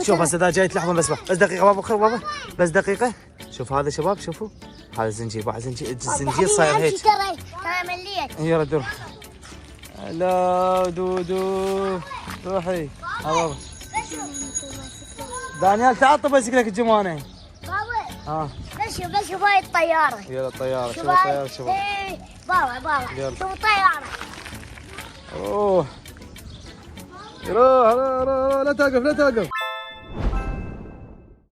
شوف هسه اذا جاي لحظه بس دقيقه بابا خير بابا بس دقيقه. شوف هذا شباب شوفوا هذا الزنجير بعد الزنجير صاير هيك. ترى مليت. يلا دور. لا دودو روحي بابا. دانيال تعال طب امسك لك الجمانه. بابا بس هاي الطياره. يلا الطياره شوف الطياره شوف. بابا شوف الطياره. اوه روح لا توقف لا توقف.